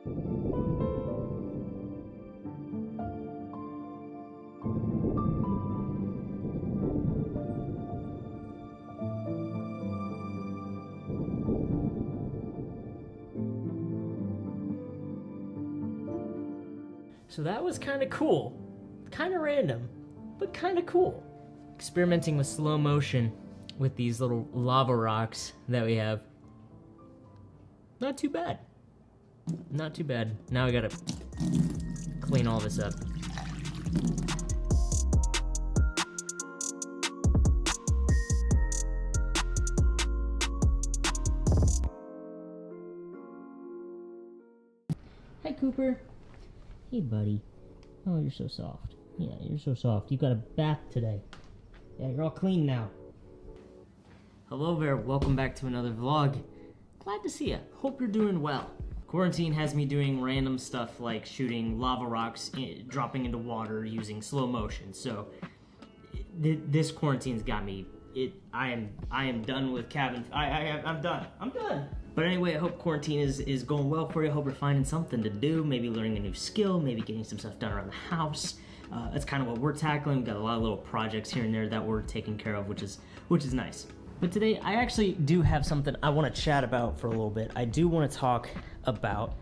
So that was kind of cool. Kind of random, but kind of cool. Experimenting with slow motion with these little lava rocks that we have. Not too bad. Not too bad. Now we gotta clean all this up. Hi, Cooper. Hey, buddy. Oh, you're so soft. Yeah, you're so soft. You got a bath today. Yeah, you're all clean now. Hello there. Welcome back to another vlog. Glad to see you. Hope you're doing well. Quarantine has me doing random stuff like shooting lava rocks, dropping into water using slow motion. So this quarantine's got me. I am done with cabin. I'm done. I'm done. But anyway, I hope quarantine is going well for you. I hope you're finding something to do, maybe learning a new skill, maybe getting some stuff done around the house. That's kind of what we're tackling. We've got a lot of little projects here and there that we're taking care of, which is nice. But today, I actually do have something I want to chat about for a little bit. I do want to talk about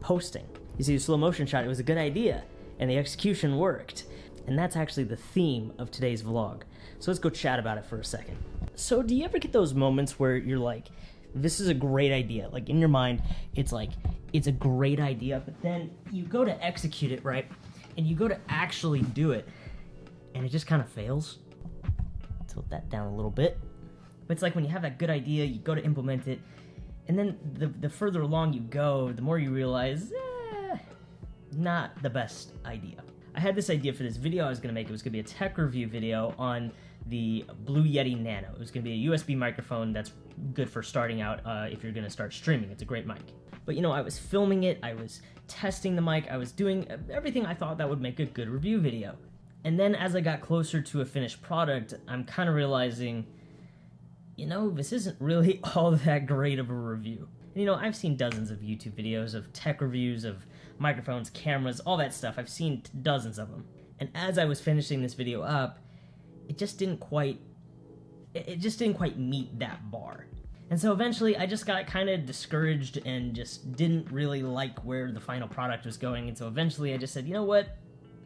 posting. You see, the slow motion shot, it was a good idea, and the execution worked. And that's actually the theme of today's vlog. So let's go chat about it for a second. So do you ever get those moments where you're like, this is a great idea? Like in your mind, it's like, it's a great idea, but then you go to execute it, right? And you go to actually do it, and it just kind of fails. Tilt that down a little bit. But it's like when you have that good idea, you go to implement it, and then the further along you go, the more you realize, not the best idea. I had this idea for this video I was going to make. It was going to be a tech review video on the Blue Yeti Nano. It was going to be a USB microphone that's good for starting out if you're going to start streaming. It's a great mic. But you know, I was filming it, I was testing the mic, I was doing everything I thought that would make a good review video. And then as I got closer to a finished product, I'm kind of realizing, you know, this isn't really all that great of a review. And, you know, I've seen dozens of YouTube videos of tech reviews of microphones, cameras, all that stuff. I've seen dozens of them. And as I was finishing this video up, it just didn't quite meet that bar. And so eventually I just got kind of discouraged and just didn't really like where the final product was going. And so eventually I just said, you know what?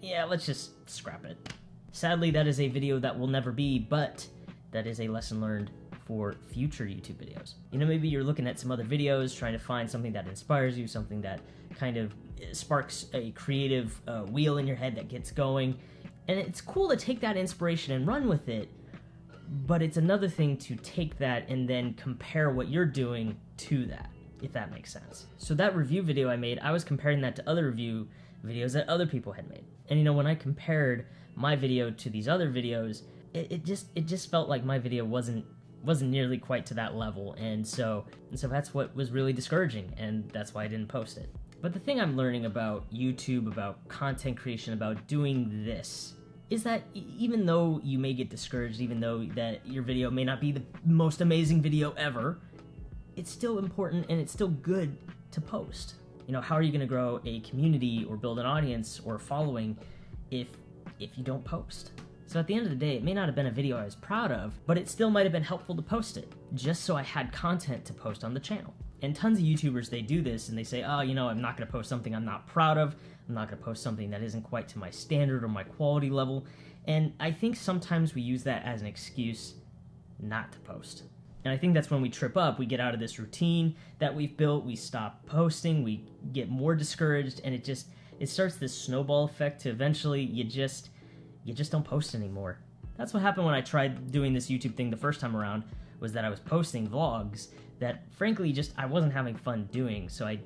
Yeah, let's just scrap it. Sadly, that is a video that will never be, but that is a lesson learned for future YouTube videos. You know, maybe you're looking at some other videos, trying to find something that inspires you, something that kind of sparks a creative wheel in your head that gets going. And it's cool to take that inspiration and run with it, but it's another thing to take that and then compare what you're doing to that, if that makes sense. So that review video I made, I was comparing that to other review videos that other people had made. And you know, when I compared my video to these other videos, it just felt like my video wasn't nearly quite to that level, and so that's what was really discouraging, and that's why I didn't post it. But the thing I'm learning about YouTube, about content creation, about doing this, is that even though you may get discouraged, even though that your video may not be the most amazing video ever, it's still important and it's still good to post. You know, how are you going to grow a community or build an audience or following if you don't post? So at the end of the day, it may not have been a video I was proud of, but it still might have been helpful to post it, just so I had content to post on the channel. And tons of YouTubers, they do this and they say, oh, you know, I'm not going to post something I'm not proud of. I'm not going to post something that isn't quite to my standard or my quality level. And I think sometimes we use that as an excuse not to post. And I think that's when we trip up. We get out of this routine that we've built. We stop posting. We get more discouraged, and it starts this snowball effect to eventually you just don't post anymore. That's what happened when I tried doing this YouTube thing the first time around, was that I was posting vlogs that frankly I wasn't having fun doing, so I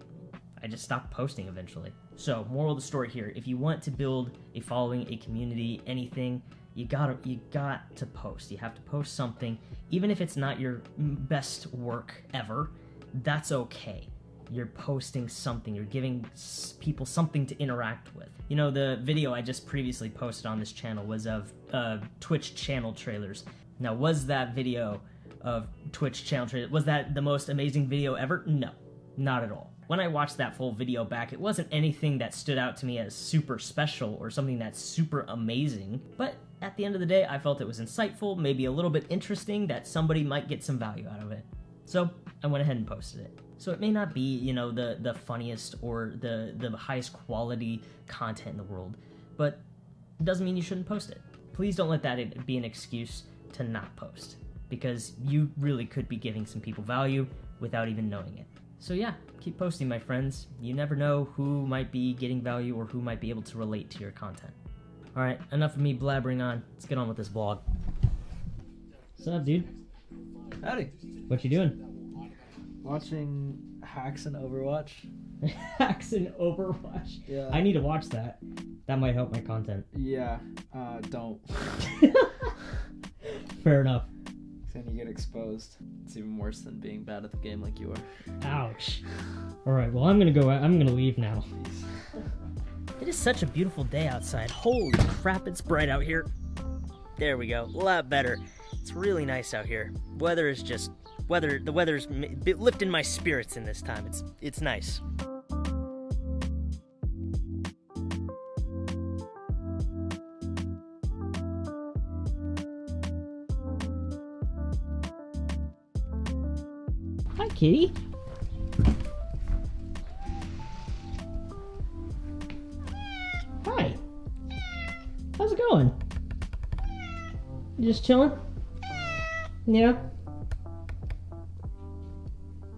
just stopped posting eventually. So, moral of the story here, if you want to build a following, a community, anything, you got to post. You have to post something, even if it's not your best work ever, that's okay. You're posting something, you're giving people something to interact with. You know, the video I just previously posted on this channel was of Twitch channel trailers. Now, was that video of Twitch channel trailers, was that the most amazing video ever? No, not at all. when I watched that full video back, it wasn't anything that stood out to me as super special or something that's super amazing, but at the end of the day, I felt it was insightful, maybe a little bit interesting, that somebody might get some value out of it. So I went ahead and posted it. So it may not be, you know, the funniest or the highest quality content in the world, but it doesn't mean you shouldn't post it. Please don't let that be an excuse to not post, because you really could be giving some people value without even knowing it. So yeah, keep posting, my friends. You never know who might be getting value or who might be able to relate to your content. Alright, enough of me blabbering on. Let's get on with this vlog. What's up, dude? Howdy. What you doing? Watching Hacks in Overwatch. Hacks in Overwatch? Yeah. I need to watch that. That might help my content. Yeah, don't. Fair enough. Then you get exposed. It's even worse than being bad at the game like you are. Ouch. Alright, well I'm gonna leave now. It is such a beautiful day outside. Holy crap, it's bright out here. There we go, a lot better. It's really nice out here. The weather's lifting my spirits in this time. It's nice. Hi, kitty. Hi. How's it going? You just chilling? Yeah.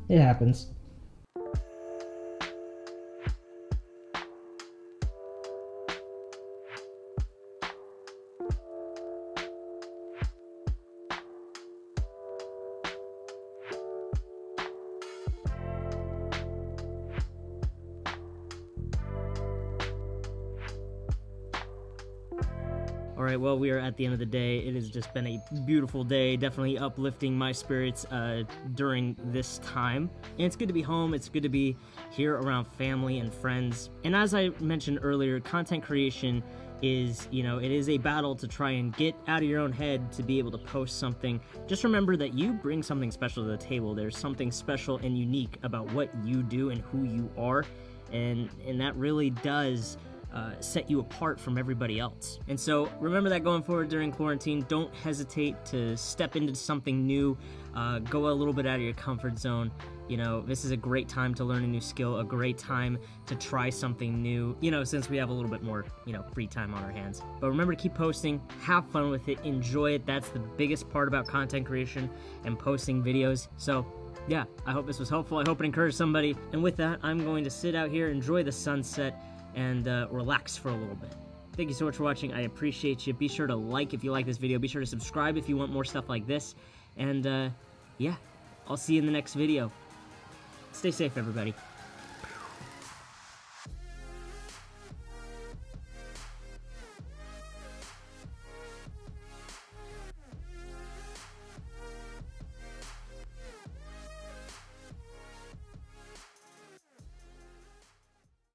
It happens. Alright, well, we are at the end of the day. It has just been a beautiful day, definitely uplifting my spirits during this time. And it's good to be home, it's good to be here around family and friends. And as I mentioned earlier, content creation is, you know, it is a battle to try and get out of your own head to be able to post something. Just remember that you bring something special to the table. There's something special and unique about what you do and who you are, and that really does set you apart from everybody else. And so remember that going forward during quarantine. Don't hesitate to step into something new, go a little bit out of your comfort zone. You know, this is a great time to learn a new skill, a great time to try something new, you know, since we have a little bit more, you know, free time on our hands. But remember to keep posting, have fun with it, enjoy it. That's the biggest part about content creation and posting videos. So yeah, I hope this was helpful. I hope it encouraged somebody. And with that, I'm going to sit out here, enjoy the sunset, and relax for a little bit. Thank you so much for watching. I appreciate you. Be sure to like if you like this video. Be sure to subscribe if you want more stuff like this. And yeah, I'll see you in the next video. Stay safe, everybody.